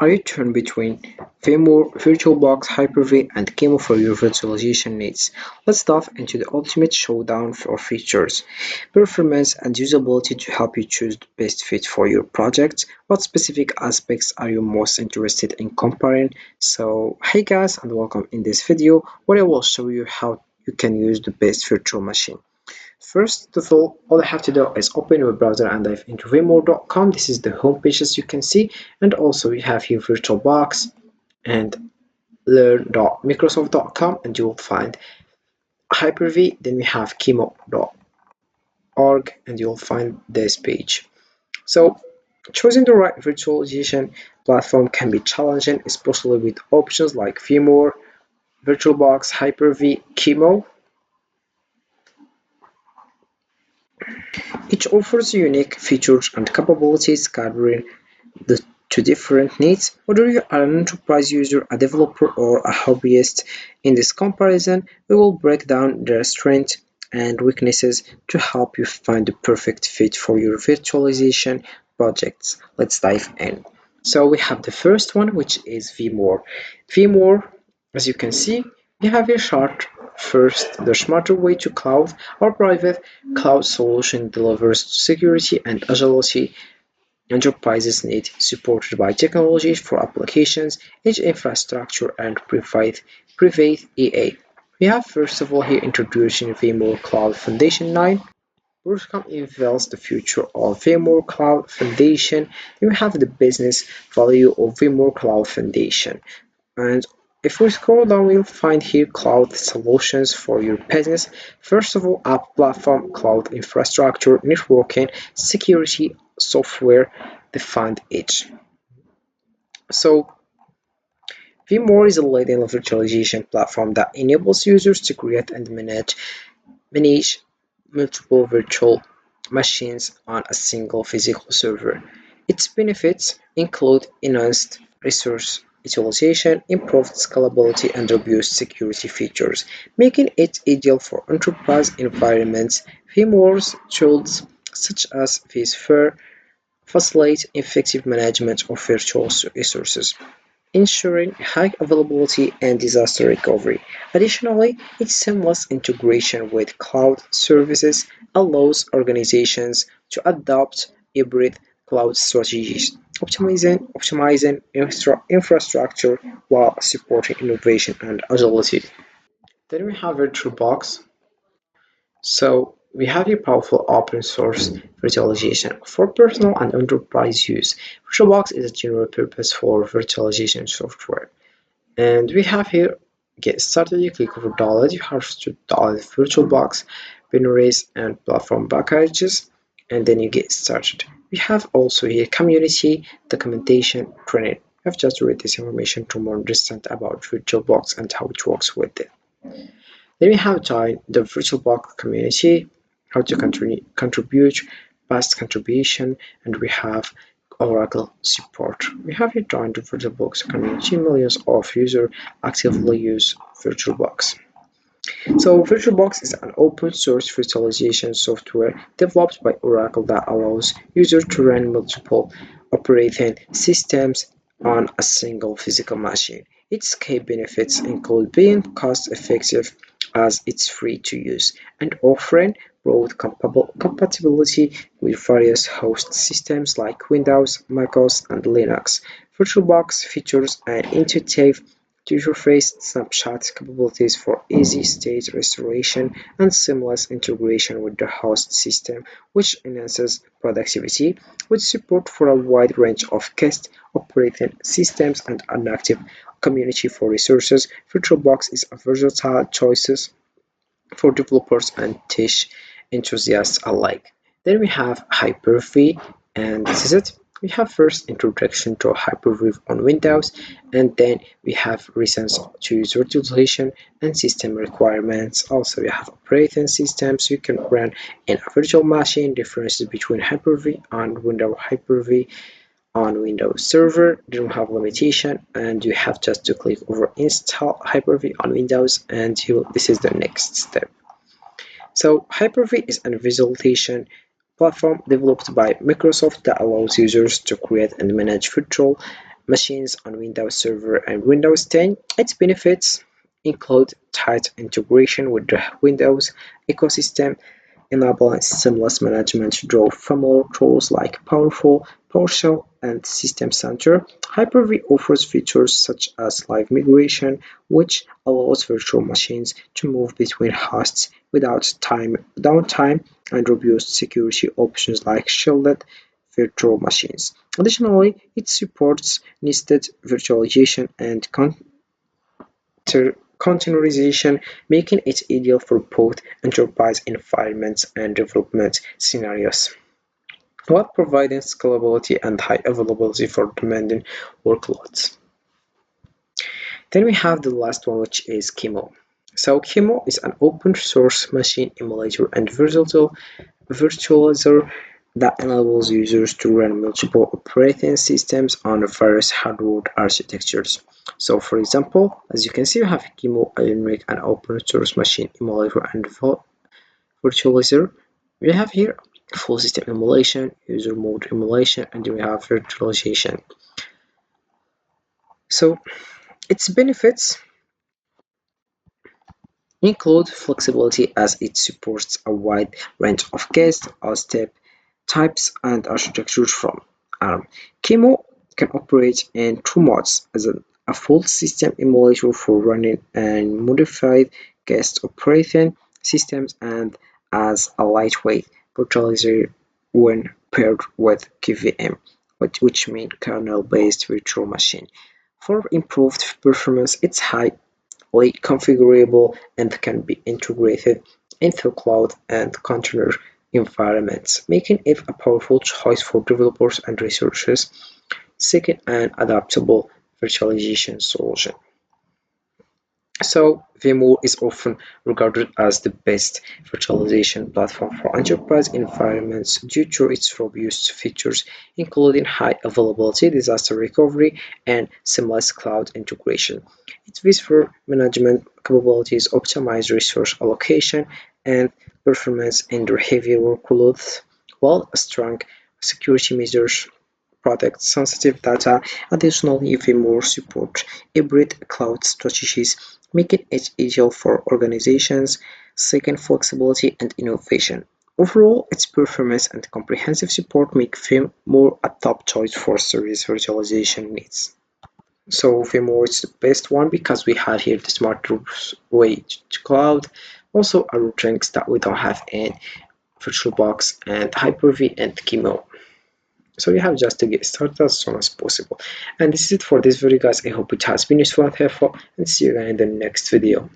Are you torn between VMware, VirtualBox, Hyper-V, and QEMU for your virtualization needs? Let's dive into the ultimate showdown for features, performance, and usability to help you choose the best fit for your project. What specific aspects are you most interested in comparing? So, hey guys, and welcome in this video where I will show you how you can use the best virtual machine. First of all I have to do is open your browser and dive into VMware.com. This is the home page as you can see, and also we have here VirtualBox and learn.microsoft.com, and you will find Hyper-V. Then we have QEMU.org, and you'll find this page. So choosing the right virtualization platform can be challenging, especially with options like VMware, VirtualBox, Hyper-V, QEMU. Each offers unique features and capabilities catering to different needs, whether you are an enterprise user, a developer, or a hobbyist. In this comparison, we will break down their strengths and weaknesses to help you find the perfect fit for your virtualization projects. Let's dive in. So we have the first one, which is VMware. VMware, as you can see, we have a chart. First, the smarter way to cloud. Our private cloud solution delivers security and agility enterprises need, supported by technology for applications, edge infrastructure, and private EA. We have first of all here introducing VMware Cloud Foundation 9. Broadcom unveils the future of VMware Cloud Foundation. You have the business value of VMware Cloud Foundation. And if we scroll down, we'll find here cloud solutions for your business. First of all, app platform, cloud infrastructure, networking, security, software defined edge. So VMware is a leading virtualization platform that enables users to create and manage multiple virtual machines on a single physical server. Its benefits include enhanced resource utilization, improved scalability, and reduced security features, making it ideal for enterprise environments. VMware's tools such as vSphere facilitate effective management of virtual resources, ensuring high availability and disaster recovery. Additionally, its seamless integration with cloud services allows organizations to adopt hybrid cloud strategies, optimizing infrastructure while supporting innovation and agility. Then we have VirtualBox. So we have a powerful open source virtualization for personal and enterprise use. VirtualBox is a general purpose for virtualization software. And we have here get started. You click over download. You have to download VirtualBox, binaries, and platform packages, and then you get started. We have also here community documentation training. You have just read this information to more understand about VirtualBox and how it works with it. Then we have joined the VirtualBox community, how to contribute, past contribution, and we have Oracle support. We have here joined the VirtualBox community. Millions of users actively use VirtualBox. So VirtualBox is an open source virtualization software developed by Oracle that allows users to run multiple operating systems on a single physical machine. Its key benefits include being cost effective as it's free to use and offering broad compatibility with various host systems like Windows, macOS, and Linux. VirtualBox features an intuitive user-face snapshot capabilities for easy state restoration and seamless integration with the host system, which enhances productivity, with support for a wide range of guest operating systems and an active community for resources. VirtualBox is a versatile choice for developers and tech enthusiasts alike. Then we have Hyper-V, and this is it. We have first introduction to Hyper-V on Windows, and then we have reasons to use virtualization and system requirements. Also, we have operating systems you can run in a virtual machine, differences between Hyper-V and Windows Hyper-V on Windows Server. They don't have limitation, and you have just to click over install Hyper-V on Windows, and this is the next step. So Hyper-V is a visualization platform developed by Microsoft that allows users to create and manage virtual machines on Windows Server and Windows 10. Its benefits include tight integration with the Windows ecosystem, enabling seamless management through familiar tools like Powerful, PowerShell, and System Center. Hyper-V offers features such as live migration, which allows virtual machines to move between hosts without downtime, and robust security options like shielded virtual machines. Additionally, it supports nested virtualization and containerization, making it ideal for both enterprise environments and development scenarios, while providing scalability and high availability for demanding workloads. Then we have the last one, which is QEMU. So QEMU is an open source machine emulator and virtualizer that enables users to run multiple operating systems on various hardware architectures. So for example, as you can see, we have QEMU, a unique and open source machine emulator and virtualizer. We have here full system emulation, user mode emulation, and we have virtualization. So its benefits include flexibility as it supports a wide range of case or step types and architectures from ARM. QEMU can operate in two modes: as a full system emulator for running and modified guest operating systems, and as a lightweight virtualizer when paired with QVM, which means kernel-based virtual machine. For improved performance, it's highly configurable and can be integrated into cloud and container environments, making it a powerful choice for developers and researchers seeking an adaptable virtualization solution. So, VMware is often regarded as the best virtualization platform for enterprise environments due to its robust features, including high availability, disaster recovery, and seamless cloud integration. Its vSphere management capabilities optimize resource allocation and performance under heavier workloads, while strong security measures protect sensitive data. Additionally, VMware supports hybrid cloud strategies, making it ideal for organizations seeking flexibility and innovation. Overall, its performance and comprehensive support make VMware a top choice for service virtualization needs. So VMware is the best one because we have here the smart routes way to cloud, also a routings that we don't have in VirtualBox and Hyper-V and QEMU. So you have just to get started as soon as possible. And this is it for this video, guys. I hope it has been useful and helpful, and see you again in the next video.